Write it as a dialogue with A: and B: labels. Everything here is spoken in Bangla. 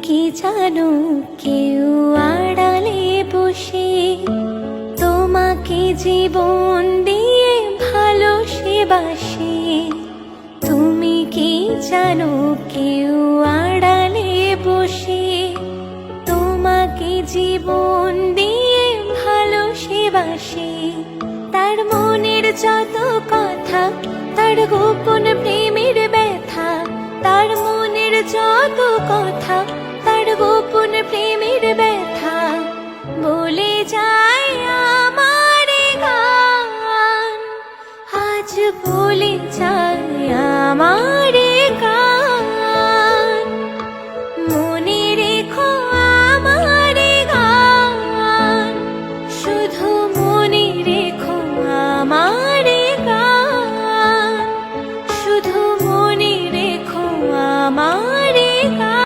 A: কি জানো কেউ আড়ালে বসে তোমাকে জীবন দিয়ে ভালোবাসে। তুমি কি জানো কেউ আড়ালে বসে তোমাকে জীবন দিয়ে ভালোবাসে। তার মনের যত কথা, তার গোপন প্রেমের ব্যথা, তার মনের যত